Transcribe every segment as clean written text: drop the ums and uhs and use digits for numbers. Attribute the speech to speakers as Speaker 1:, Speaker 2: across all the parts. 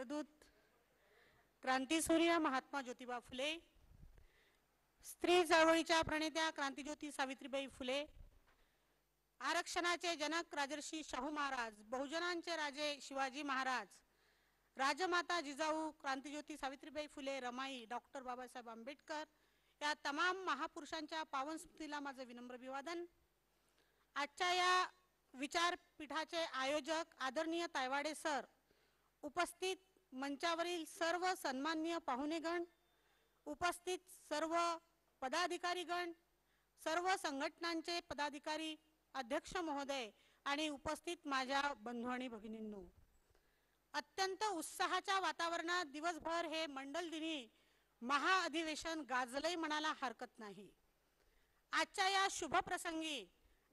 Speaker 1: राष्ट्रदूत, क्रांतीसूर्य महात्मा ज्योतिबा फुले, स्त्री चळवळीच्या प्रणेत्या क्रांतीज्योती सावित्रीबाई फुले, आरक्षणाचे जनक राजर्षी शाहू महाराज, बहुजनांचे राजे शिवाजी महाराज, राजमाता जिजाऊ, क्रांतीज्योती सावित्रीबाई फुले, रमाई, डॉक्टर बाबासाहेब आंबेडकर या तमाम महापुरुषांच्या पावन स्मृतीला माझे विनम्र अभिवादन। आजच्या या विचारपीठाचे आयोजक आदरणीय तायवाडे सर, उपस्थित मंचावरील सर्व सन्माननीय पाहुणेगण, उपस्थित सर्व पदाधिकारीगण, सर्व संघटनांचे पदाधिकारी, अध्यक्ष महोदय आणि उपस्थित माझ्या बंधू आणि भगिनींनो, अत्यंत उत्साहाच्या वातावरणात दिवसभर हे मंडल दिनी महाअधिवेशन गाजलंय म्हणायला हरकत नाही। आजच्या या शुभ प्रसंगी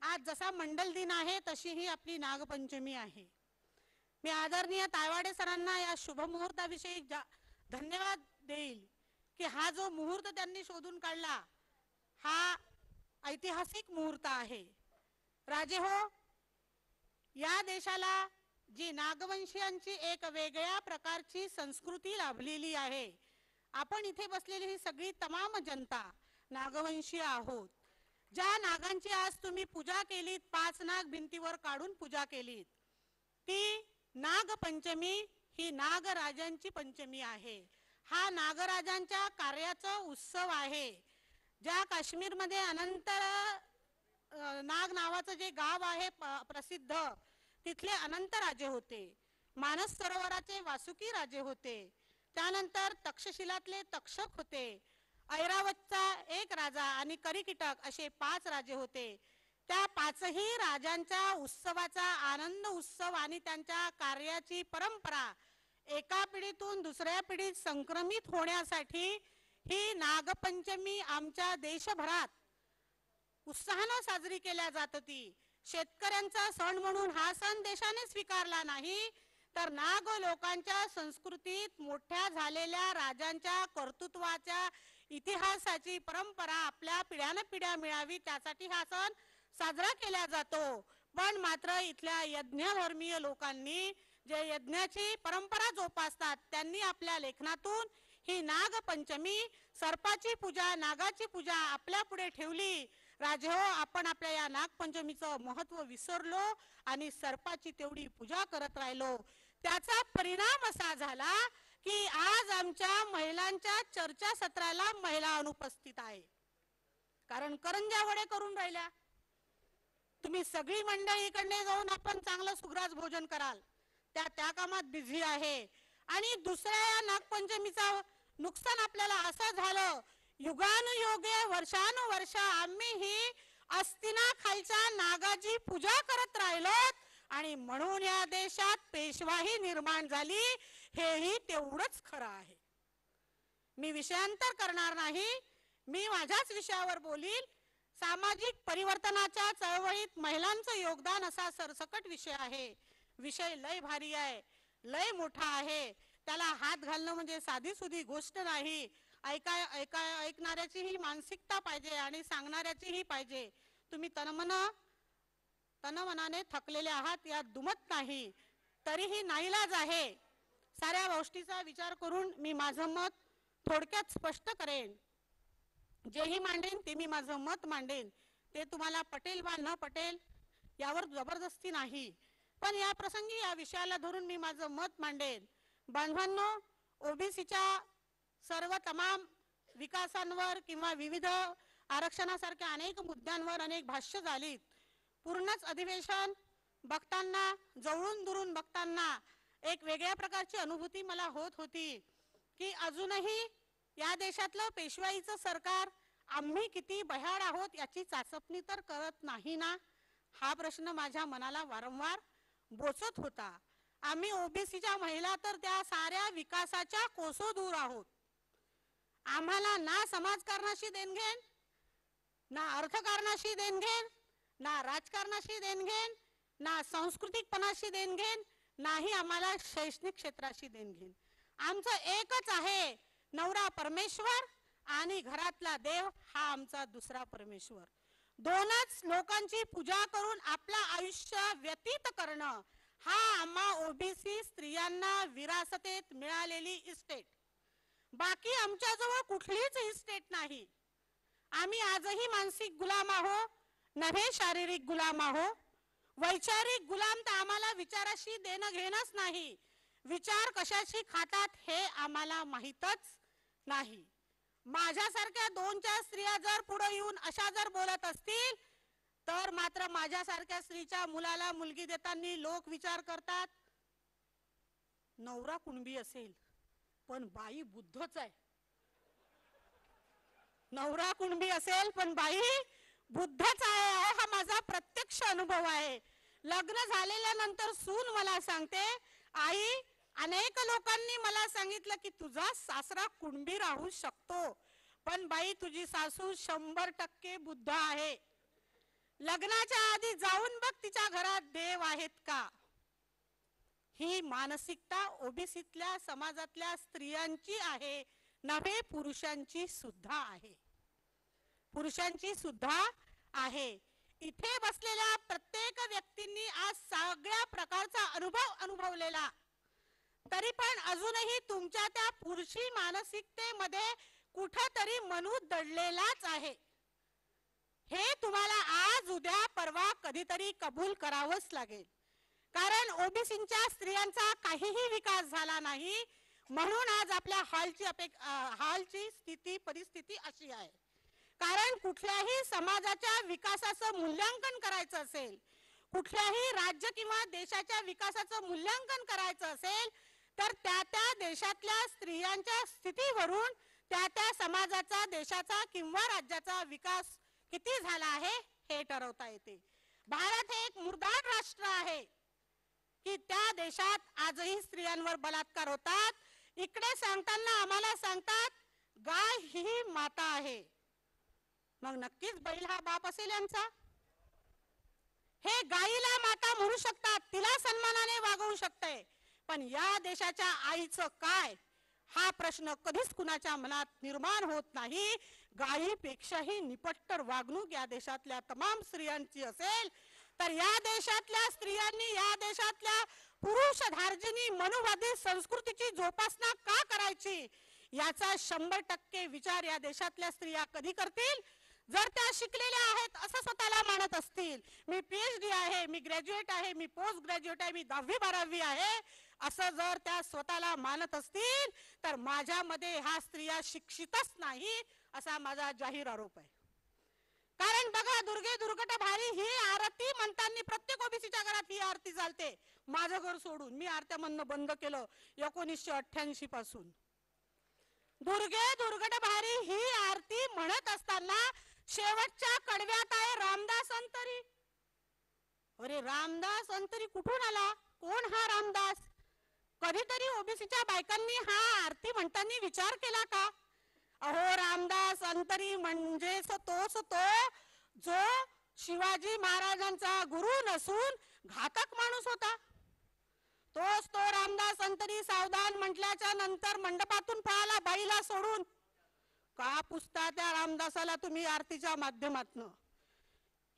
Speaker 1: आज जसा मंडल दिन आहे तशी ही आपली नागपंचमी आहे। मी आदरणीय तायवाडे सरांना या शुभ मुहूर्ताविषयी धन्यवाद देईल की हा जो मुहूर्त त्यांनी शोधून काढला हा ऐतिहासिक मुहूर्त आहे। राजे हो, या देशाला जी नागवंशीयांची एक वेगळ्या प्रकारची संस्कृती लाभलेली आहे। आपण इथे बसलेली ही सगळी तमाम जनता नागवंशीय आहोत। ज्या नागांची आज तुम्ही पूजा केलीत, 5 नाग भिंतीवर काढून पूजा केलीत, ती नागपंचमी ही नागराजांची पंचमी आहे। हा नागराजांच्या कार्याचा उत्सव आहे। ज्या काश्मीरमध्ये अनंत नाग नावाचं जे गाव आहे प्रसिद्ध, तिथले अनंत राजे होते। मानस सरोवराचे वासुकी राजे होते। त्यानंतर तक्षशिलातले तक्षक होते। ऐरावतचा एक राजा आणि करिकीटक असे 5 राजे होते। त्या 5ही राजांच्या उत्सवाचा आनंद उत्सव आणि त्यांच्या कार्याची परंपरा एका पिढीतून दुसऱ्या पिढीत संक्रमित होण्यासाठी ही नागपंचमी आमच्या देशभरात उत्साहाने साजरी केल्या जात होती। शेतकऱ्यांचा सण म्हणून हा सण देशाने स्वीकारला नाही, तर नाग लोकांच्या संस्कृतीत मोठ्या झालेल्या राजांच्या कर्तृत्वाच्या इतिहासाची परंपरा आपल्या पिढ्यानपिढ्या मिळावी त्यासाठी हा सण साजरा केला जातो। पण मात्र इथल्या यज्ञधर्मीय लोकांनी जे यज्ञाची परंपरा जोपासतात त्यांनी आपल्या लेखनातून ही नागपंचमी, सर्पाची पूजा, नागाची पूजा आपल्या पुढे ठेवली। राजे हो, आपण आपल्या या नागपंचमीचं महत्त्व विसरलो आणि सर्पाची तेवढी पूजा करत राहिलो। त्याचा परिणाम असा झाला की आज आमच्या महिलांच्या चर्चासत्राला महिला अनुपस्थित आहे। कारण करंज्या वडे करून राहिल्या। तुम्ही सगळी मंडळी इकडे जाऊन आपण चांगलं सुग्रास भोजन कराल, त्या कामात बिझी आहे। आणि दुसऱ्या नागपंचमीचा नुकसान आपल्याला असं झालं, युगानुयुगे वर्षानुवर्ष आम्ही ही अस्तिना खालच्या नागाची पूजा करत राहिलो आणि म्हणून या देशात पेशवाही निर्माण झाली। हेही तेवढंच खरं आहे। मी विषयांतर करणार नाही, मी माझ्याच विषयावर बोलील। सामाजिक परिवर्तनाच्या चळवळीत महिलांचं योगदान असा सरसकट विषय आहे। विषय लय भारी आहे, लय मोठा आहे। त्याला हात घालणं म्हणजे साधी सुधी गोष्ट नाही। ऐकणाऱ्याची ही मानसिकता पाहिजे आणि सांगणाऱ्याची ही पाहिजे। तुम्ही तनमनाने थकलेले आहात यात दुमत नाही, तरीही नाईलाज आहे। साऱ्या गोष्टीचा विचार करून मी माझं मत थोडक्यात स्पष्ट करेन। जेही मांडेन ते मी माझं मत मांडेन, ते तुम्हाला पटेल वा न पटेल यावर जबरदस्ती नाही, पण या प्रसंगी या विषयाला धरून मी माझं मत मांडेन। बांधवांनो, ओबीसीच्या सर्व तमाम विकासांवर किंवा विविध आरक्षणासारख्या अनेक मुद्द्यांवर अनेक भाष्य झालीत। पूर्णच अधिवेशन बघताना, जवळून दुरून बघताना एक वेगळ्या प्रकारची अनुभूती मला होत होती की अजूनही या देशातलं पेशवाईचं सरकार आम्ही किती भयाड आहोत याची चाचपणी तर करत नाही ना, हा प्रश्न माझ्या मनाला वारंवार बोचत होता। आम्ही ओबीसीच्या महिला तर त्या साऱ्या विकासाच्या कोसो दूर आहोत। आम्हाला ना समाजकारणाशी देणघेण, ना अर्थकारणाशी देणघेण, ना राजकारणाशी देणघेण, ना सांस्कृतिकपणाशी देणघेण, नाही आम्हाला शैक्षणिक क्षेत्राशी देणघेण। आमचं एकच आहे, नवरा परमेश्वर आणि घरातला देव हा आमचा दुसरा परमेश्वर। दोनच लोकांची पूजा करून आपलं आयुष्य व्यतीत करणं हा आम्हा ओबीसी स्त्रियांना विरासतेत मिळालेली इस्टेट. बाकी आमच्याजवळ कुठलीच इस्टेट नाही. आम्ही आजही मानसिक गुलाम आहो, नव्हे शारीरिक गुलाम आहो. वैचारिक गुलाम तर आम्हाला विचाराशी देणं घेणंच नाही. विचार कशाशी खातात हे आम्हाला माहीतच नाही. माझ्यासारख्या 2-4 स्त्रिया जर पुढे येऊन अशा जर बोलत असतील तर मात्र माझ्यासारख्या स्त्रीच्या मुलाला मुलगी देताना लोक विचार करतात, नवरा कुणबी असेल पण बाई बुद्धच आहे. नवरा कुणबी असेल पण बाई बुद्धच आहे. हा माझा प्रत्यक्ष अनुभव आहे. लग्न झालेल्यानंतर सून मला सांगते, आई अनेक लोकांनी मला सांगितलं की तुझा सासरा कुणबी राहू शकतो, पण बाई तुझी सासू 100% बुद्ध आहे. लग्नाच्या आधी जाऊन बघ तिच्या घरात देव आहेत का. ही मानसिकता ओबीसीतल्या समाजातल्या स्त्रियांची आहे, नव्हे पुरुषांची सुद्धा आहे. पुरुषांची सुद्धा आहे. इथे बसलेल्या प्रत्येक व्यक्तींनी आज सगळ्या प्रकारचा अनुभव अनुभवलेला, तरी पण अजूनही तुमच्या त्या पुरुषी मानसिकतेमध्ये कुठेतरी मनू दडलेलाच आहे. हे तुम्हाला आज उद्या परवा कधीतरी कबूल करावंच लागेल. कारण ओबीसीच्या स्त्रियांचा काहीही विकास झाला नाही, म्हणून आज आपल्या हालची परिस्थिती अशी आहे. कारण कुठल्याही समाजाच्या विकासाचं मूल्यांकन करायचं असेल, कुठल्याही राज्य किंवा देशाच्या विकासाचं मूल्यांकन करायचं असेल तर त्या देशातल्या स्त्रियांच्या स्थितीवरून त्या समाजाचा, देशाचा किंवा राज्याचा विकास किती झाला आहे हे ठरवता येते. भारत हे एक मुर्दार राष्ट्र आहे की त्या देशात आजही स्त्रियांवर बलात्कार होतात. इकडे सांगताना आम्हाला सांगतात गाय ही माता आहे. मग नक्कीच बैल हा बाप असेल यांचा. हे गायीला माता म्हणू शकतात, तिला सन्मानाने वागवू शकते, पण या देशाच्या आईचं काय हा प्रश्न कधीच कुणाच्या मनात निर्माण होत नाही. गायीपेक्षाही निपट्टर वागणूक या देशातल्या तमाम स्त्रियांची असेल तर या देशातल्या स्त्रियांनी, या देशातल्या पुरुष धार्जिनी मनुवादी संस्कृतीची जोपासना का करायची याचा 100% विचार या देशातल्या स्त्रिया कधी करतील जर त्या शिकलेल्या आहेत असं स्वतःला मानत असतील. मी PhD आहे, मी ग्रॅज्युएट आहे, मी पोस्ट ग्रॅज्युएट आहे, मी 10वी-12वी आहे असं जर त्या स्वतःला मानत असतील तर माझ्यामध्ये ह्या स्त्रिया शिक्षितच नाही असा माझा जाहीर आरोप आहे. कारण बघा, दुर्गे दुर्गट भारी ही आरती म्हणताना प्रत्येक ओबीसीच्या घरात ही आरती चालते. माझं घर सोडून मी आरत्या म्हणणं बंद केलं 1988 पासून. दुर्गे दुर्गट भारी ही आरती म्हणत असताना शेवटच्या कडव्यात आहे रामदास अंतरी. अरे रामदास अंतरी कुठून आला? कोण हा रामदास? कधीतरी ओबीसीच्या बायकांनी हा आरती म्हणताना विचार केला का? अहो रामदास अंतरी म्हणजे तोच तो जो शिवाजी महाराजांचा गुरु नसून घातक माणूस होता. तोच तो रामदास अंतरी सावधान म्हटल्याच्या नंतर मंडपातून पळाला बाईला सोडून. का पुसता त्या रामदासाला तुम्ही आरतीच्या माध्यमातून?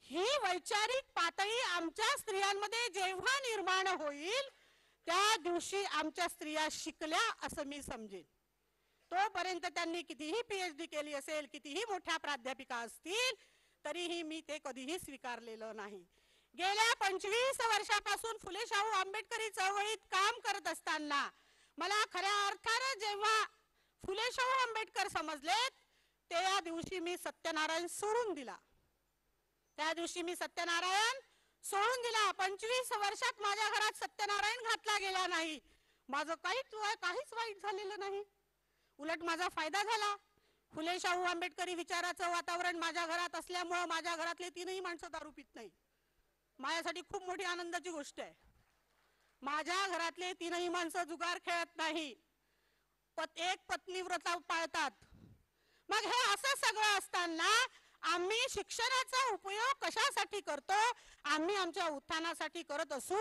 Speaker 1: ही वैचारिक पातळी आमच्या स्त्रियांमध्ये जेव्हा निर्माण होईल त्या दिवशी आमच्या स्त्रिया शिकल्या असं मी समजेन. तोपर्यंत त्यांनी कितीही PhD केली असेल, कितीही मोठ्या प्राध्यापिका असतील, तरीही मी ते कधीही स्वीकारलेलं नाही. गेल्या 25 वर्षापासून फुले शाहू आंबेडकरी चळवळीत काम करत असताना मला खऱ्या अर्थाने जेव्हा फुले शाहू आंबेडकर समजलेत त्या दिवशी मी सत्यनारायण सोडून दिला. त्या दिवशी मी सत्यनारायण सोडून दिला. 25 वर्षात माझ्या घरात सत्यनारायण घातला गेला नाही. माझं काहीच वाईट झालेलं नाही, उलट माझा फायदा झाला. फुले शाहू आंबेडकरी विचाराचं वातावरण माझ्या घरात असल्यामुळे माझ्या घरातले 3ही माणसं दारू पित नाही. माझ्यासाठी खूप मोठी आनंदाची गोष्ट आहे. माझ्या घरातले 3ही माणसं जुगार खेळत नाही, एक पत्नी व्रत पाळतात. मग हे असं सगळं असताना आम्ही शिक्षणाचा उपयोग कशासाठी करतो? आम्ही आमच्या उत्थानासाठी करत असू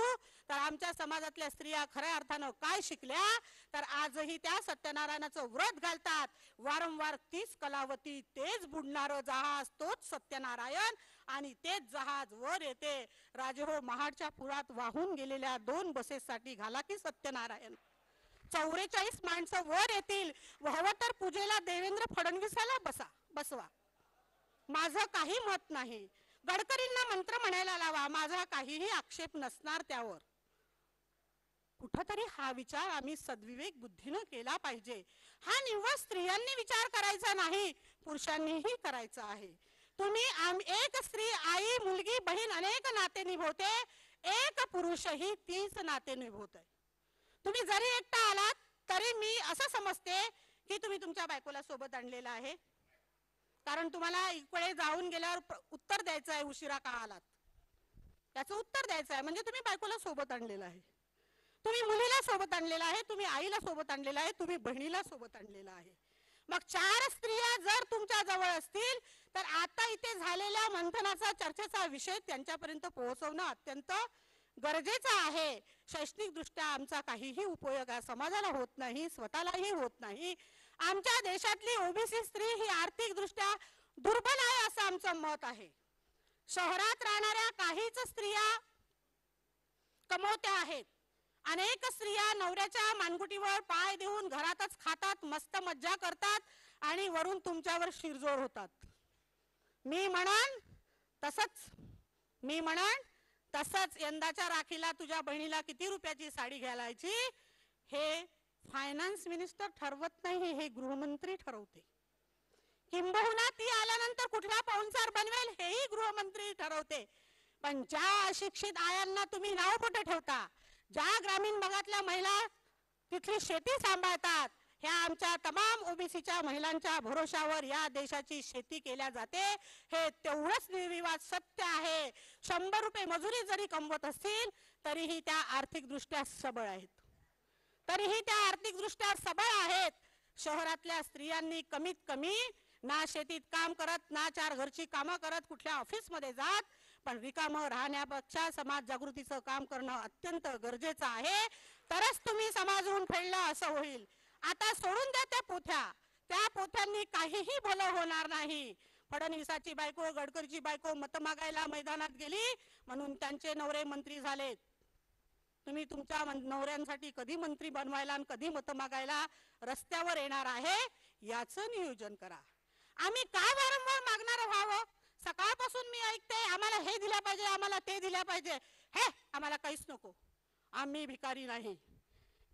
Speaker 1: तर आमच्या समाजातल्या स्त्रिया खऱ्या अर्थानं काय शिकल्या? तर आजही त्या सत्यनारायणाचं व्रत घालतात. वारंवार तीच कलावती, तेच बुडणारं जहाज, तोच सत्यनारायण, आणि तेच जहाज वर येते. राजे हो, महाडच्या पुरात वाहून गेलेल्या 2 बसेससाठी घाला की सत्यनारायण. 44 माणसं वर येतील. हवं तर पूजेला देवेंद्र फडणवीसाला बसवा. माझं काही मत नाही. गडकरींना मंत्र म्हणायला लावा, माझा काहीही आक्षेप नसणार त्यावर. कुठंतरी हा विचार आम्ही सद्विवेक बुद्धीनं केला पाहिजे. हा निव्वळ स्त्रियांनी विचार करायचा नाही, पुरुषांनीही करायचा आहे. तुम्ही एक स्त्री, आई, मुलगी, बहीण अनेक नाते निभवते, एक पुरुषही तीच नाते निभवतोय. तुम्ही जरी एकटा आलात तरी मी असं समजते की तुम्ही तुमच्या बायकोला सोबत आणलेला आहे, कारण तुम्हाला इकडे जाऊन गेल्यावर उत्तर द्यायचं आहे उशिरा का आलात, त्याचं उत्तर द्यायचं आहे. म्हणजे तुम्ही बायकोला सोबत आणलेला आहे, तुम्ही मुलीला सोबत आणलेला आहे, तुम्ही आईला सोबत आणलेला आहे, तुम्ही बहिणीला सोबत आणलेला आहे. मग 4 स्त्रिया जर तुमच्या जवळ असतील तर आता इथे झालेल्या मंथनाचा, चर्चेचा विषय त्यांच्यापर्यंत पोहोचवणं अत्यंत गरजेचं आहे. शैक्षणिक दृष्ट्या आमचा काहीही उपयोग या समाजाला होत नाही, स्वतःलाही होत नाही. आमच्या देशातली ओबीसी स्त्री ही आर्थिक दृष्ट्या दुर्बल आहे असं आमचं मत आहे. शहरात राहणाऱ्या काहीच स्त्रिया कमवत्या आहेत. अनेक स्त्रिया नवऱ्याच्या मानगुटीवर पाय देऊन घरातच खातात, मस्त मज्जा करतात आणि वरून तुमच्यावर शिरजोड होतात. मी म्हणन तसंच यंदाच्या राखीला तुझ्या बहिणीला किती रुपयाची साडी घालायची हे फायनान्स मिनिस्टर ठरवत नाही, हे गृहमंत्री ठरवते. किंबहुना ती आल्यानंतर कुठला पाहुणचार बनवेल हेही गृहमंत्री ठरवते. पण ज्या अशिक्षित आयांना तुम्ही नाव कुठे ठेवता, ज्या ग्रामीण भागातल्या महिला तिथली शेती सांभाळतात, ह्या आमच्या तमाम ओबीसीच्या महिलांच्या भरोशावर या देशाची शेती केल्या जाते, हे तेवढंच निर्विवाद सत्य आहे. 100 रुपये मजुरी जरी कमवत असतील तरीही त्या आर्थिकदृष्ट्या सबळ आहेत. शहरातल्या स्त्रियांनी कमीत कमी ना शेतीत काम करत, ना 4 घरची कामं करत, कुठल्या ऑफिसमध्ये जात, पण रिकामं राहण्यापेक्षा समाज जागृतीचं काम करणं अत्यंत गरजेचं आहे. तरच तुम्ही समाजहून फेडलं असं होईल. आता सोडून द्या त्या पोथ्यांनी काहीही भलं होणार नाही. फडणवीसाची बायको, गडकरीची बायको मत मागायला मैदानात गेली म्हणून त्यांचे नवरे मंत्री झालेत. तुम्ही तुमच्या नवऱ्यांसाठी कधी मंत्री बनवायला आणि कधी मत मागायला रस्त्यावर येणार आहे याचं नियोजन करा. आम्ही काय वारंवार मागणार व्हावं? सकाळपासून मी ऐकते, आम्हाला हे दिल्या पाहिजे, आम्हाला ते दिल्या पाहिजे. हे आम्हाला काहीच नको, आम्ही भिकारी नाही.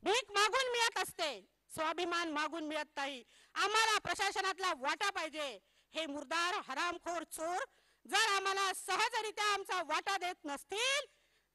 Speaker 1: भीक मागून मिळत असते, स्वाभिमान मागून मिळत नाही. आम्हाला प्रशासनातला वाटा पाहिजे. हे मुर्दार हरामखोर चोर जर आम्हाला सहजरित्या आमचा वाटा देत नसतील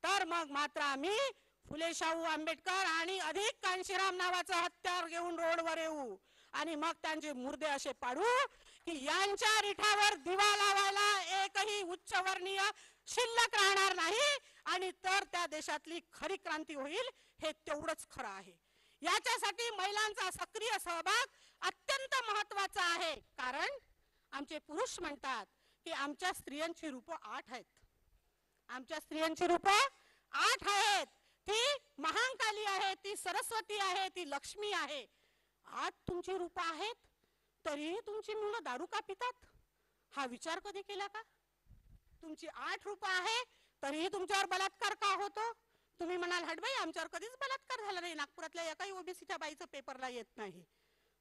Speaker 1: तर मग मात्र आम्ही फुले शाहू आंबेडकर आणि अधिक कांशीराम नावाचं हत्यार घेऊन रोडवर येऊ आणि मग त्यांचे मुर्दे असे पाडू की यांच्या रिठावर दिवा लावायला एकही उच्चवर्णीय शिल्लक राहणार नाही, आणि तर त्या देशातली खरी क्रांती होईल. हे तेवढंच खरं आहे. याच्यासाठी महिलांचा सक्रिय सहभाग अत्यंत महत्वाचा आहे. कारण आमचे पुरुष म्हणतात की आमच्या स्त्रियांची रूपं 8 आहेत. आमच्या स्त्रियांची रूपं 8 आहेत. ती महाकाली आहे, ती सरस्वती आहे, ती लक्ष्मी आहे. 8 तुमची रूपं आहेत तरीही तुमची मुलं दारू का पितात? हा विचार कधी केला का? तुमची 8 रूपं आहे तरीही तुमच्यावर बलात्कार का होतो? तुम्ही म्हणाल हटबाई आमच्यावर कधीच बलात्कार झाला नाही, नागपुरातल्या एकाही ओबीसीच्या बाईचं पेपरला येत नाही.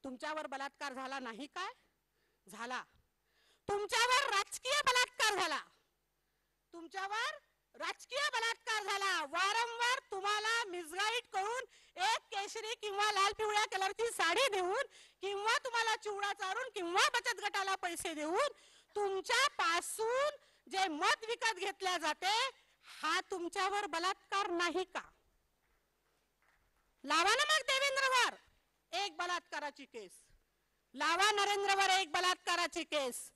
Speaker 1: तुमच्यावर बलात्कार झाला नाही काय? झाला. तुमच्यावर राजकीय बलात्कार झाला. वारंवार तुम्हाला मिसगाईड करून एक केशरी किंवा लाल पिवळ्या कलरची साडी देऊन किंवा तुम्हाला चिवडा चारून किंवा बचत गटाला पैसे देऊन तुमच्या पासून जे मत विकत घेतल्या जाते, हा तुमच्यावर बलात्कार नाही का? लावा ना मग देवेंद्रवर एक बलात्काराची केस, लावा नरेंद्रवर एक बलात्काराची केस.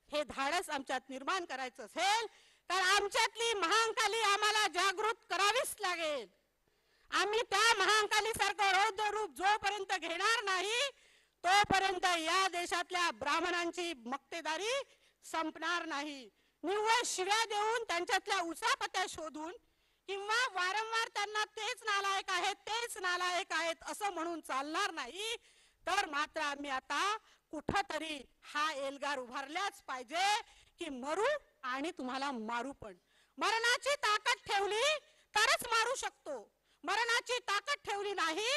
Speaker 1: हे धाडस आमच्यात निर्माण करायचं असेल तर आमच्यातली महाकाली आम्हाला जागृत करावीच लागेल. आम्ही त्या महाकाली सारखं रौद्र रूप जोपर्यंत घेणार नाही तोपर्यंत या देशातल्या ब्राह्मणांची मक्तेदारी संपणार नाही. निव्वळ शिव्या देऊन त्यांच्यातल्या उचापत्या शोधून किंवा वारंवार त्यांना तेच नालायक आहेत तेच नालायक आहेत असं म्हणून चालणार नाही. तर मात्र आम्ही आता कुठंतरी हा एल्गार उभारल्याच पाहिजे की मरू आणि तुम्हाला मारू पण. मरणाची ताकद ठेवली तरच मारू शकतो, मरणाची ताकद ठेवली नाही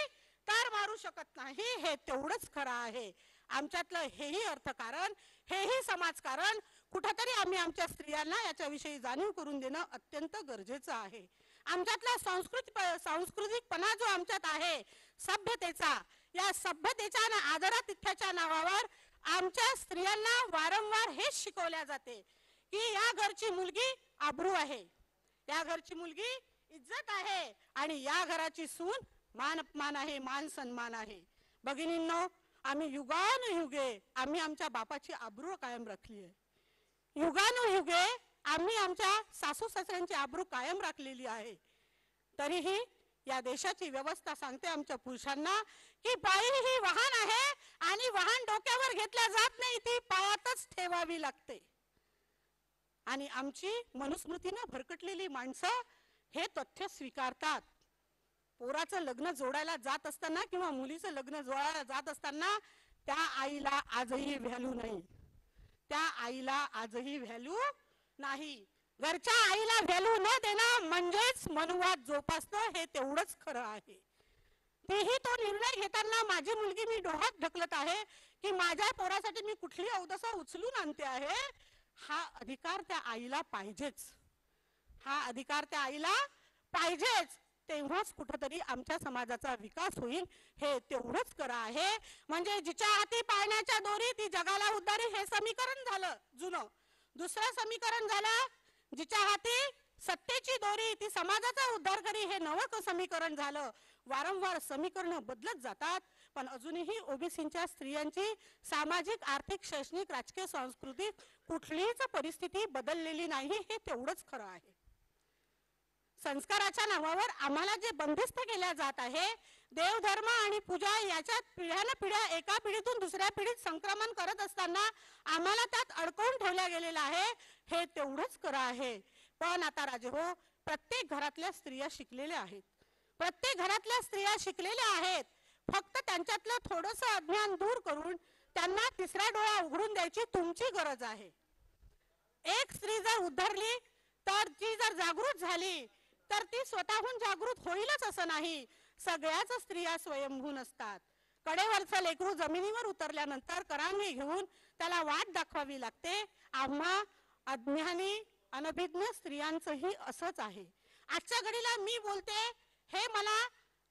Speaker 1: तर मारू शकत नाही. हे तेवढंच खरं आहे. आमच्यातलं हेही अर्थकारण, हेही समाजकारण कुठेतरी आम्ही आमच्या स्त्रियांना याच्याविषयी जाणीव करून देणं अत्यंत गरजेचं आहे. आमच्यातला सांस्कृतिकपणा जो आमच्यात आहे सभ्यतेचा, या सभ्यतेच्या आणि आदरातिथ्याच्या नावावर आमच्या स्त्रियांना वारंवार हेच शिकवल्या जाते की या घरची मुलगी आबरू आहे, या घरची मुलगी इज्जत आहे आणि या घराची सून मान अपमान आहे, मान सन्मान आहे. भगिनींनो, आम्ही युगानुयुगे आम्ही आमच्या बापाची आबरू कायम राखली आहे. युगानुयुगे आम्ही आमच्या सासू सासऱ्यांची आबरू कायम राखलेली आहे. तरीही या देशाची व्यवस्था सांगते आमच्या पुरुषांना की बाई ही वाहन आहे आणि वाहन डोक्यावर घेतल्या जात नाही, ती पायातच ठेवावी लागते. आणि आमची मनुस्मृतीने भरकटलेली माणसं हे तथ्य स्वीकारतात. पोराचं लग्न जोडायला जात असताना किंवा मुलीचं लग्न जोडायला जात असताना त्या आईला आजही व्हॅल्यू नाही, त्या आईला आजही व्हॅल्यू नाही. घरच्या आईला व्हॅल्यू न देणं म्हणजेच मनुवाद जोपासणं हे तेवढंच खरं आहे. तेही तो निर्णय घेताना माझी मुलगी मी डोळ्यात ढकलत आहे की माझ्या पोरासाठी मी कुठली अवदसा उचलून आणते आहे. हा अधिकार त्या आईला पाहिजेच, हा अधिकार त्या आईला पाहिजेच. तेव्हाच कुठेतरी आमच्या समाजाचा विकास होईल. हे तेवढंच खरं आहे. म्हणजे जिच्या हाती पाळण्याच्या दोरी ती जगाला उद्धारी हे समीकरण झालं जुनं. दुसरं समीकरण झालं जिच्या हाती सत्तेची दोरी ती समाजाचा उद्धार करी, हे नवं समीकरण झालं. वारंवार समीकरण बदलत जातात, पण अजूनही ओबीसीच्या स्त्रियांची सामाजिक, आर्थिक, शैक्षणिक, राजकीय, सांस्कृतिक कुठलीच परिस्थिती बदललेली नाही. हे तेवढंच खरं आहे. संस्काराच्या नावावर आम्हाला जे बंदिस्त केल्या जात आहे, देवधर्म आणि पूजा याच्यात पिढ्यानपिढ्या एका पिढीतून दुसऱ्या पिढीत संक्रमण करत असताना आम्हाला त्यात अडकवून ठेवल्या गेलेला आहे. हे तेवढंच खरं आहे. पण आता राजे हो, प्रत्येक घरातल्या स्त्रिया शिकलेल्या आहेत, प्रत्येक घरातल्या स्त्रिया शिकलेल्या आहेत. फक्त त्यांच्यातलं थोडंसं अज्ञान दूर करून त्यांना तिसरा डोळा उघडून द्यायची तुमची गरज आहे. एक स्त्री जर उद्धरली तर ती जर जागृत झाली तर ती स्वतःहून जागृत होईलच असं नाही. सगळ्याच स्त्रिया स्वयंभू नसतात. कडेवरचं लेकरू जमिनीवर उतरल्यानंतर करांगी घेऊन त्याला वाट दाखवावी लागते. आम्हा अज्ञानी अनभिज्ञ स्त्रियांचंही असंच आहे. आजच्या घडीला मी बोलते हे मला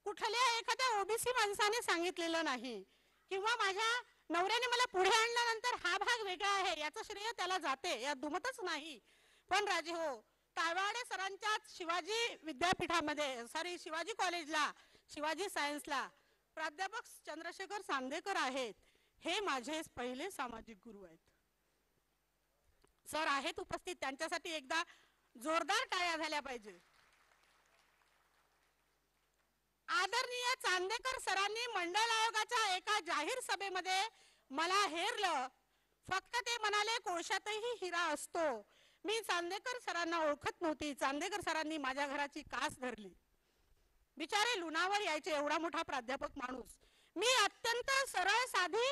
Speaker 1: कुठल्या एखाद्या ओबीसी माणसाने सांगितलेलं नाही किंवा माझ्या नवऱ्याने मला पुढे आणल्यानंतर हा भाग वेगळा आहे याचं श्रेय त्याला जाते, यात दुमतच नाही. पण राजे हो, तायवाडे सरांच्या शिवाजी विद्यापीठामध्ये शिवाजी कॉलेजला, शिवाजी सायन्सला प्राध्यापक चंद्रशेखर सांदेकर आहेत. हे माझे पहिले सामाजिक गुरु आहेत. सर आहेत उपस्थित, त्यांच्यासाठी एकदा जोरदार टाळ्या झाल्या पाहिजे. आदरणीय चांदेकर सरांनी मंडल आयोगाच्या एका जाहीर सभेमध्ये मला हेरलं. फक्त ते म्हणाले कोळशातही हिरा असतो. मी चांदेकर सरांना ओळखत नव्हती. चांदेकर सरांनी माझ्या घराची कास धरली. बिचारे लुणावर यायचे, एवढा मोठा प्राध्यापक माणूस. मी अत्यंत सरळ साधी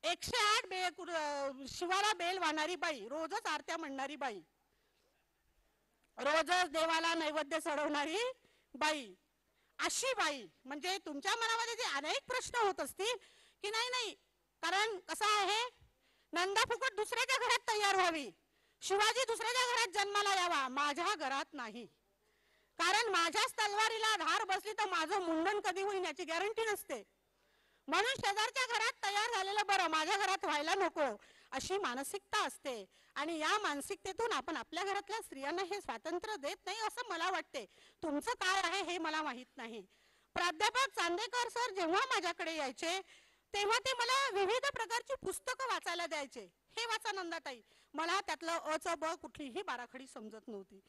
Speaker 1: 108 शिवाला बेल वाहणारी बाई, रोजच आरत्या म्हणणारी बाई, रोजच देवाला नैवेद्य चढवणारी बाई, अशी बाई. म्हणजे तुमच्या मनामध्ये जे अनेक प्रश्न होत असतील की नाही, कारण कसं आहे, नंदा फुकट दुसऱ्याच्या घरात तयार व्हावी, शिवाजी दुसऱ्याच्या घरात जन्माला यावा, माझ्या घरात नाही. कारण माझ्याच तलवारीला धार बसली तर माझं मुंडन कधी होईल याची गॅरंटी नसते. म्हणून शेजारच्या घरात तयार झालेलं बरं, माझ्या घरात व्हायला नको, अशी मानसिकता असते. आणि या मानसिकतेतून आपण आपल्या घरातल्या स्त्रियांना हे स्वातंत्र्य देत नाही असं मला वाटते. तुमचं काय आहे हे मला माहित नाही. प्राध्यापक चांदेकर सर जेव्हा माझ्याकडे यायचे तेव्हा ते मला विविध प्रकारची पुस्तकं वाचायला द्यायचे. हे वाचा नंदाताई. मला त्यातलं अ ब कुठलीही बाराखडी समजत नव्हती.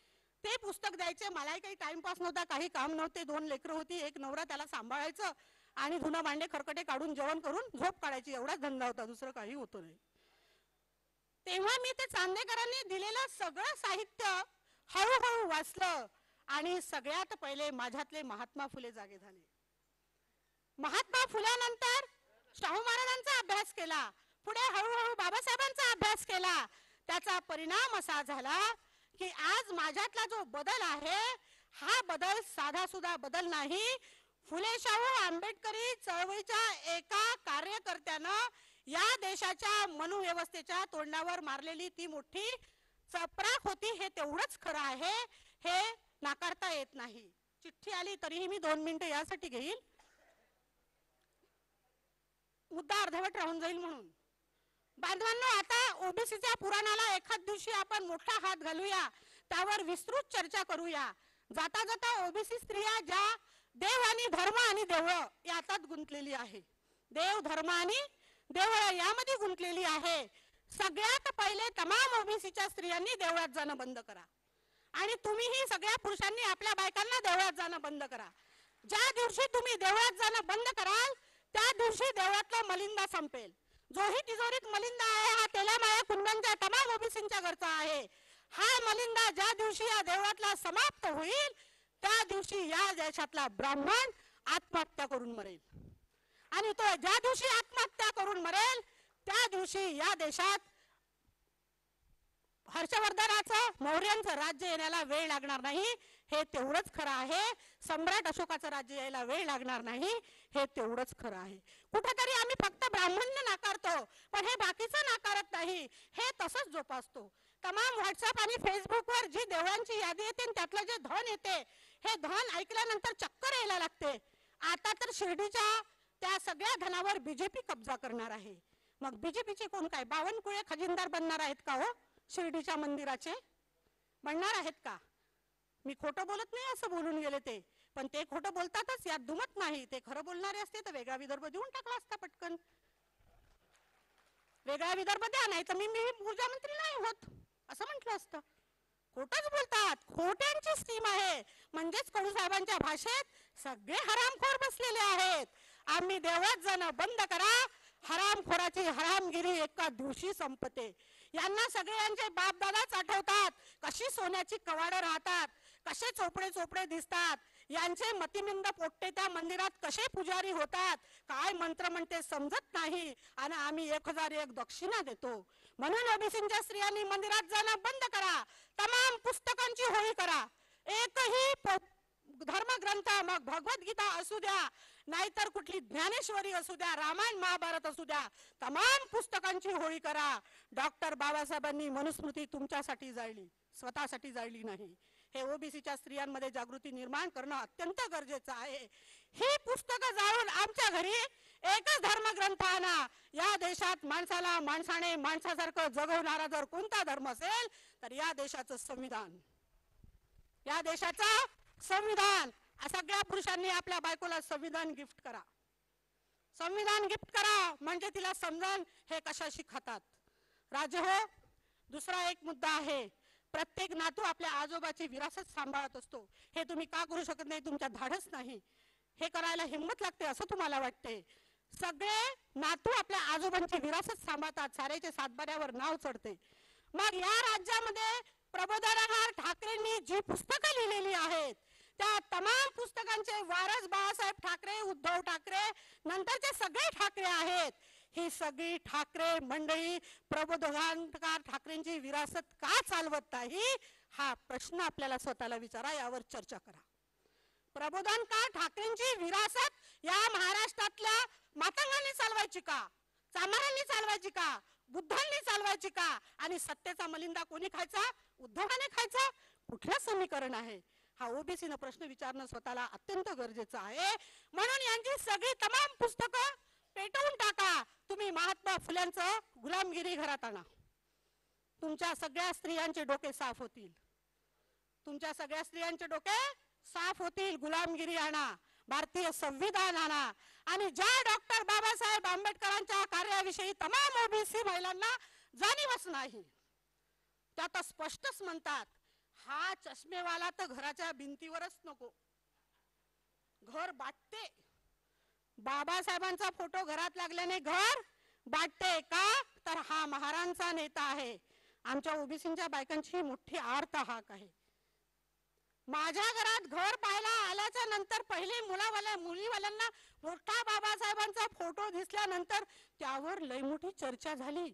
Speaker 1: ते पुस्तक द्यायचे. मलाही काही टाइमपास नव्हता, काही काम नव्हते. 2 लेकरं होती, एक नवरा, त्याला सांभाळायचं आणि धुणं भांडे खरकटे काढून जेवण करून झोप काढायची, एवढाच धंदा होता, दुसरं काही होतं नाही. तेव्हा मी ते चांदेकरांनी दिलेलं सगळं साहित्य हळूहळू वाचलं आणि सगळ्यात पहिले माझ्यातले महात्मा फुले जागे झाले. महात्मा फुल्यानंतर शाहू महाराजांचा अभ्यास केला, पुढे हळूहळू बाबासाहेबांचा अभ्यास केला. त्याचा परिणाम असा झाला की आज माझ्यातला जो बदल आहे हा बदल साधा सुद्धा बदल नाही. फुले शाहू आंबेडकरी चळवळीच्या एका कार्यकर्त्यानं या देशाच्या मनुव्यवस्थेच्या तोंडावर मारलेली ती मोठी चपराक होती, हे तेवढंच खरं आहे, हे नाकारता येत नाही. चिठ्ठी आली तरीही मी 2 मिनिटं यासाठी घेईल, मुद्दा अर्धवट राहून जाईल म्हणून. बांधवांनो, आता ओबीसीच्या पुराणाला एखाद दिवशी आपण मोठा हात घालूया, त्यावर विस्तृत चर्चा करूया. जाता जाता ओबीसी स्त्रिया ज्या देव आणि धर्म आणि देवळं यात गुंतलेली आहे, देव धर्म आणि देवळं यामध्ये गुंतलेली आहे. सगळ्यात पहिले तमाम ओबीसीच्या स्त्रियांनी देवळात जाणं बंद करा आणि तुम्हीही सगळ्या पुरुषांनी आपल्या बायकांना देवळात जाणं बंद करा. ज्या दिवशी तुम्ही देवळात जाणं बंद कराल त्या दिवशी देवळातला मलिंदा संपेल. जोही तिजोरीत मलिंदा आहे हा तेलामाया कुंडांच्या तमाम ओबीसींच्या घरचा आहे. हा मलिंदा ज्या दिवशी या देवळातला समाप्त होईल त्या दिवशी या देशातला ब्राह्मण आत्महत्या करून मरेल आणि तो ज्या दिवशी आत्महत्या करून मरेल त्या दिवशी या देशात हर्षवर्धनाचं मौर्यांचं राज्य येण्याला वेळ लागणार नाही, हे तेवढंच खरं आहे. सम्राट अशोकाचं राज्य यायला वेळ लागणार नाही, हे तेवढंच खरं आहे. कुठेतरी आम्ही फक्त ब्राह्मण्य नाकारतो पण हे बाकीचं नाकारत नाही, हे तसंच जोपासतो. तमाम व्हॉट्सअप आणि फेसबुकवर जी देवळांची यादी येते त्यातलं जे धन येते हे धन ऐकल्यानंतर चक्कर यायला लागते. आता तर शिर्डीच्या त्या सगळ्या धनावर बीजेपी कब्जा करणार आहे. मग बीजेपीचे कोण काय बावनकुळे खजिनदार बनणार आहेत का हो? शिर्डीच्या मंदिराचे बनणार आहेत का? मी खोटं बोलत नाही असं बोलून गेले ते, पण ते खोटं बोलतातच, यात दुमत नाही. ते खरं बोलणारे असते तर वेगळा विदर्भ देऊन टाकला असता पटकन. वेगळा विदर्भ द्या, नाही तर मी ऊर्जा मंत्री नाही होत असं म्हटलं असतं. खोटच बोलतात, खोट्यांची स्कीम आहे. म्हणजेच कडू साहेबांच्या भाषेत सगळे हरामखोर बसलेले आहेत. आम्ही देवळात जाणं बंद करा, हरामखोराची हरामगिरी एका दिवशी संपते. यांना सगळ्यांचे बापदादाच आठवतात, कशी सोन्याची कवाडं राहतात, कसे चोपडे चोपडे दिसतात, यांचे मतिमिंद पोट्टे त्या मंदिरात कसे पुजारी होतात, काय मंत्र म्हणते समजत नाही आणि आम्ही 1001 दक्षिणा देतो. म्हणून ओबीसीच्या स्त्रियांनी मंदिरात जाणं बंद करा, तमाम पुस्तकांची होळी करा. एकही धर्मग्रंथ, मग भगवद्गीता असू द्या नाहीतर कुठली ज्ञानेश्वरी असू द्या, रामायण महाभारत असू द्या, तमाम पुस्तकांची होळी करा. डॉक्टर बाबासाहेबांनी मनुस्मृती तुमच्यासाठी जाळली, स्वतःसाठी जाळली नाही. हे ओबीसीच्या स्त्रियांमध्ये जागृती निर्माण करणं अत्यंत गरजेचं आहे. ही पुस्तकं जाळून आमच्या घरी एकच धर्मग्रंथ आणा. या देशात माणसाला माणसाने माणसासारखं जगवणारा जर कोणता धर्म असेल तर या देशाचं संविधान, या देशाचं संविधान. सगळ्या पुरुषांनी आपल्या बायकोला संविधान गिफ्ट करा, संविधान गिफ्ट करा, म्हणजे तिला समजन हे कशाशी खातात. राजे हो, दुसरा एक मुद्दा आहे. प्रत्येक नातू आपल्या आजोबाची विरासत सांभाळत असतो. हे तुम्ही का करू शकत नाही? तुमच्या धाडस नाही, हे करायला हिंमत लागते असं तुम्हाला वाटते. सगळे नातू आपल्या आजोबांची विरासत सांभाळतात, सारेचे सातबाऱ्यावर नाव चढते. मग या राज्यामध्ये प्रबोधनहार ठाकरेंनी जी पुस्तकं लिहिलेली आहेत त्या तमाम पुस्तकांचे वारस बाळासाहेब ठाकरे, उद्धव ठाकरे, नंतरचे सगळे ठाकरे आहेत. ही सगळी ठाकरे मंडळी प्रबोधनकार ठाकरेंची विरासत का चालवत नाही हा प्रश्न आपल्याला स्वतःला विचारा, यावर चर्चा करा. प्रबोधनकार ठाकरेंची विरासत या महाराष्ट्रातल्या मातंगांनी चालवायची का, चामारांनी चालवायची का, बुद्धांनी चालवायची का? आणि सत्तेचा मलिंदा कोणी खायचा? उद्धवाने खायचा? कुठलं समीकरण आहे? हा ओबीसीनं प्रश्न विचारणं स्वतःला अत्यंत गरजेचं आहे. म्हणून यांची सगळी तमाम पुस्तकं पेटवून टाका. तुम्ही महात्मा फुल्यांचं गुलामगिरी घरात आणा, तुमच्या सगळ्या स्त्रियांचे डोके साफ होतील, तुमच्या सगळ्या स्त्रियांचे डोके साफ होतील. गुलामगिरी आणा, भारतीय संविधान आणा आणि ज्या डॉक्टर बाबासाहेब आंबेडकरांच्या कार्याविषयी तमाम ओबीसी महिलांना जाणीवच नाही, त्यात स्पष्टच म्हणतात हा चष्मेवाला तर घराच्या भिंतीवरच नको, घर बाटते. बाबासाहेबांचा फोटो घरात लागल्याने घर बाटते का? तर हा महारांचा नेता आहे. आमच्या ओबीसीच्या बायकांची मोठी आर्त हाक आहे. माझ्या घरात घर पाहायला आल्याच्या नंतर पहिले मुलीवाल्यांना मोठा बाबासाहेबांचा फोटो दिसल्यानंतर त्यावर लय मोठी चर्चा झाली.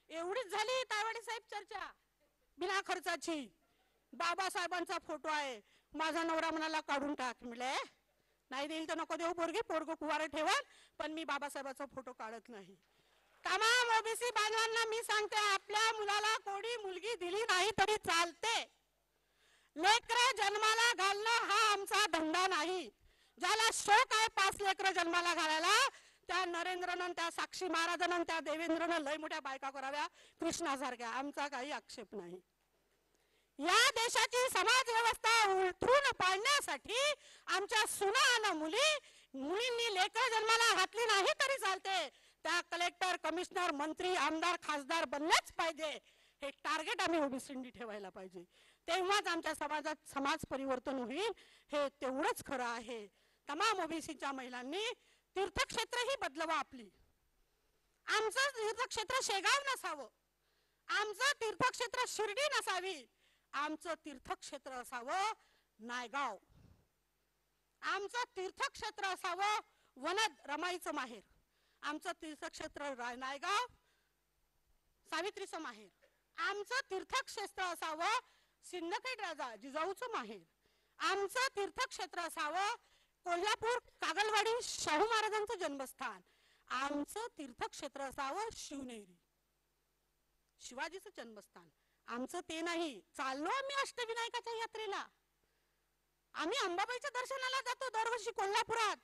Speaker 1: एवढीच झाली तायवाडे साहेब चर्चा बिना खर्चाची. बाबासाहेबांचा फोटो आहे. माझा नवरा म्हणाला काढून टाक. म्हणले नाही देईल तर नको देऊ, पोरग कुवारं ठेवाल, पण मी बाबासाहेबांचा फोटो काढत नाही. तमाम ओबीसी बांधवांना मी सांगते, आपल्या मुलाला कोणी मुलगी दिली नाही तरी चालते. लेकरं जन्माला घालणं हा आमचा धंदा नाही. ज्याला शौक आहे 5 लेकरं जन्माला घालायला, त्या नरेंद्रनं, त्या साक्षी महाराजांना, त्या देवेंद्रनं लय मोठ्या बायका कराव्या कृष्णासारख्या. आमचा काही आक्षेप नाही. या देशाची समाज व्यवस्था उलथून पाडण्यासाठी आमच्या सुना आणि मुलींनी लेकर जन्माला घातली नाही तरी चालते. त्या कलेक्टर, कमिशनर, मंत्री, आमदार, खासदार बनलेच पाहिजे. हे टार्गेट आम्ही ओबीसींनी ठेवायला पाहिजे. तेव्हाच आमच्या समाजात समाज परिवर्तन होईल. हे तेवढंच खरं आहे. तमाम ओबीसीच्या महिलांनी तीर्थक्षेत्रही बदलवा आपली. आमचं तीर्थक्षेत्र शेगाव नसावं, आमचं तीर्थक्षेत्र शिर्डी नसावी, आमचं तीर्थक्षेत्र असावं नायगाव, आमचं तीर्थक्षेत्र असावं वनद रमाईचं माहेर, आमचं तीर्थक्षेत्र नायगाव सावित्रीचं माहेर, आमचं तीर्थक्षेत्र असावं सिंदखेड राजा जिजाऊचं माहेर, आमचं तीर्थक्षेत्र असावं कोल्हापूर कागलवाडी शाहू महाराजांचं जन्मस्थान, आमचं तीर्थक्षेत्र असावं शिवनेरी शिवाजीचं जन्मस्थान. आमचं ते नाही. चाललो आम्ही अष्टविनायकाच्या यात्रेला, आम्ही अंबाबाईच्या दर्शनाला जातो दरवर्षी कोल्हापुरात,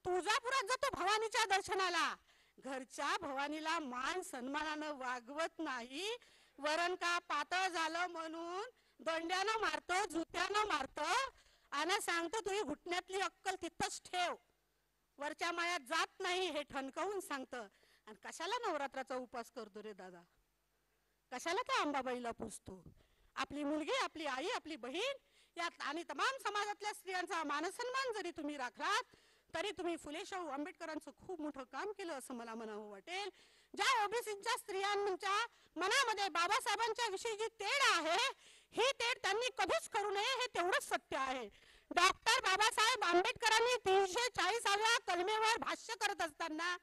Speaker 1: तुळजापुरात जातो भवानीच्या दर्शनाला. घरच्या भवानीला मान सन्मानानं वागवत नाही. वरण का पातळ झालं म्हणून दंड्यानं मारतो, जुत्यानं मारतो आणि सांगतो तुझी घुटण्यातली अक्कल तिथंच ठेव, वरच्या मायात जात नाही, हे ठणकावून सांगतं. आणि कशाला नवरात्राचा उपास करतो रे दादा, कशाला त्या अंबाबाईला पुजतो? आपली मुलगी, आपली आई, आपली बहीण यात आणि तमाम समाजातल्या स्त्रियांचा मानसन्मान जरी तुम्ही राखलात तरी तुम्ही फुले शाहू आंबेडकरांचं खूप मोठं काम केलं असं मला म्हणावं वाटेल. ज्या ओबीसीच्या स्त्रियांच्या मनामध्ये बाबासाहेबांच्या विषयी जी तेढ आहे, ही तेढ त्यांनी कधीच करू नये, हे तेवढंच सत्य आहे. डॉक्टर बाबासाहेब आंबेडकरांनी 340व्या कलमेवर भाष्य करत असताना,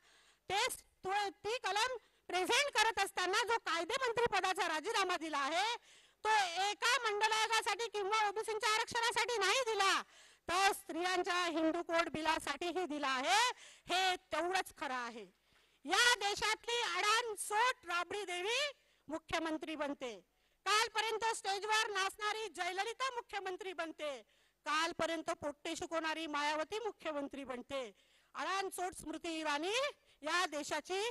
Speaker 1: ती कलम प्रेझेंट करत असताना जो कायदे मंत्री पदाचा राजीनामा दिला आहे, तो एका मंडळासाठी किंवा ओबीसीच्या आरक्षणासाठी नाही दिला, तर स्त्रियांच्या हिंदू कोड बिलासाठीही दिला आहे. हे तेवढंच खरं आहे. या देशातली अडाणसोट राबडी देवी मुख्यमंत्री बनते, कालपर्यंत स्टेजवर नाचणारी जयललिता मुख्यमंत्री बनते, कालपर्यंत पोट्टे शिकवणारी मायावती मुख्यमंत्री बनते, अडाणसोट स्मृती इराणी या देशाची,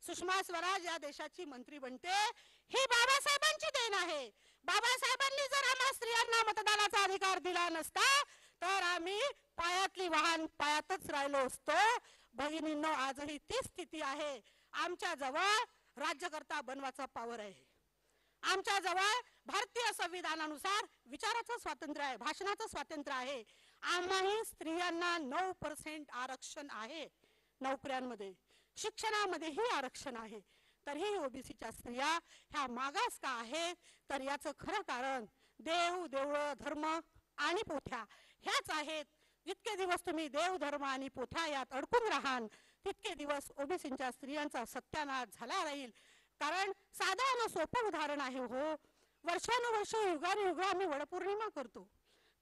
Speaker 1: सुषमा स्वराज या देशाची मंत्री बनते. ही बाबासाहेबांची देण आहे. बाबासाहेबांनी जर आम्हा स्त्रियांना मतदानाचा अधिकार दिला नसता तर आम्ही पायातली वाहन पायातच राहिलो असतो. भगिनींनो, आजही ती स्थिती आहे. आमच्या जवळ राज्यकर्ता बनवाचा पॉवर आहे. आमच्या जवळ भारतीय संविधानानुसार विचाराचं स्वातंत्र्य आहे, भाषणाचं स्वातंत्र्य आहे. आम्हाही स्त्रियांना 9% आरक्षण आहे. नोकऱ्यांमध्ये, शिक्षणामध्येही आरक्षण आहे. तरीही ओबीसीच्या स्त्रिया ह्या मागास का आहेत? तर याचं खरं कारण देव, देवळं, धर्म आणि पोथ्या ह्याच आहेत. जितके दिवस तुम्ही देव, धर्म आणि पोथ्या यात अडकून राहाल तितके दिवस ओबीसीच्या स्त्रियांचा सत्यानाश झाला राहील. कारण साधं सोपं उदाहरण आहे हो. वर्षानुवर्ष, युगानुयुग आम्ही वडपौर्णिमा करतो.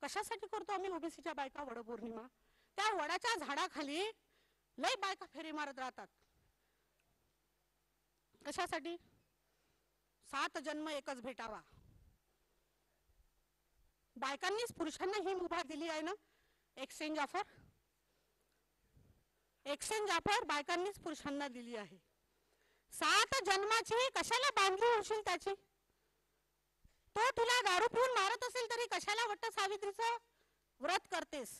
Speaker 1: कशासाठी करतो आम्ही ओबीसीच्या बायका वडपौर्णिमा? त्या वडाच्या झाडाखाली लय बायका फेरी मारत राहतात. कशासाठी? 7 जन्म एकच भेटावा. बायकांनीच पुरुषांना ही मुभा दिली आहे ना, एक्सचेंज ऑफर. एक्सचेंज ऑफर बायकांनीच पुरुषांना दिली आहे. 7 जन्माची कशाला बांधली होशील त्याची? तो तुला दारू पिऊन मारत असेल तरी कशाला वट सावित्रीचं व्रत करतेस?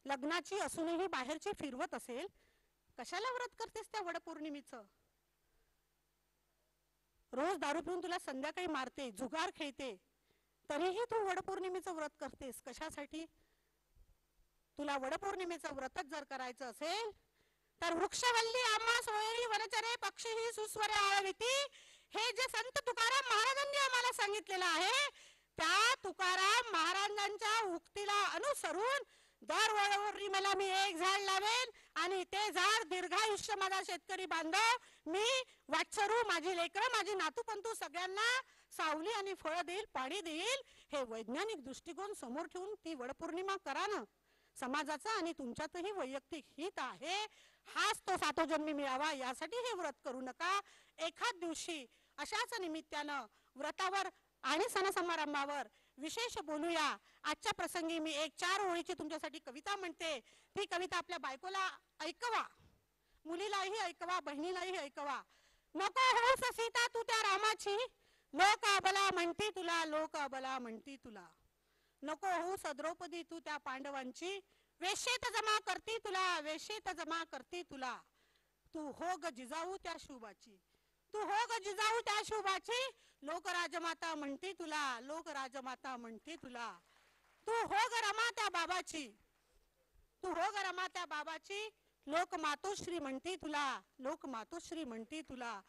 Speaker 1: लग्नाची असूनही बाहेरची फिरवत असेल, कशाला व्रत करतेस त्या वडपौर्णिमेचं? रोज दारू पिऊन तुला संध्याकाळी मारते, जुगार खेळते, तरीही तू वडपौर्णिमेचं व्रत करतेस. कशासाठी? तुला वडपौर्णिमेचं व्रतच जर करायचं असेल तर वृक्षवल्ली आम्हा सोयरी वनचरे पक्षी ही सुस्वरे आळविती, हे जे संत तुकाराम महाराजांनी आम्हाला सांगितलेलं आहे, त्या तुकाराम महाराजांच्या उक्तीला अनुसरून दरवर्षी मला मी एक झाड लावेन आणि ते झाड दीर्घायुष्य माझा शेतकरी बांधव मी वाटसरू, माझी लेकरं, माझी नातूपंतू सगळ्यांना सावली आणि फळ देईल, पाणी देईल. हे वैज्ञानिक दृष्टिकोन समोर ठेवून ती वडपौर्णिमा करा ना. समाजाचा आणि तुमच्यातही वैयक्तिक हित आहे, हाच तो सातोजन्मी मिळावा यासाठी हे व्रत करू नका. एखाद दिवशी अशाच निमित्तानं व्रतावर आणि सण समारंभावर विशेष बोलूया. आजच्या प्रसंगी मी एक 4 ओळीची तुमच्यासाठी कविता म्हणते. ती कविता आपल्या बायकोला ऐकवा, मुलीलाही ऐकवा, बहिणीलाही ऐकवा. नको होऊस सीता तू त्या रामाची, लोक अबला म्हणती तुला, लोक अबला म्हणती तुला. नको होऊस द्रौपदी तू त्या पांडवांची, वेशेत जमा करती तुला, वेशेत जमा करती तुला. तू हो ग जिजाऊ त्या शुभाची, तू हो ग जिजाऊ त्या शुभाची, लोक राजमाता म्हणती तुला, लोक राजमाता म्हणती तुला. तू हो ग रमा त्या बाबाची, तू हो ग रमा त्या बाबाची, लोक मातोश्री म्हणती तुला, लोक मातोश्री म्हणती तुला.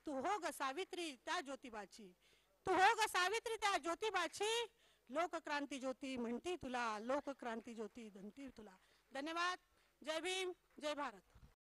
Speaker 1: तू हो ग सावित्री त्या ज्योतिबाची, तू हो ग सावित्री त्या ज्योतिबाची, लोक क्रांती ज्योती म्हणती तुला, लोक क्रांती ज्योती म्हणती तुला. धन्यवाद. जय भीम, जय भारत.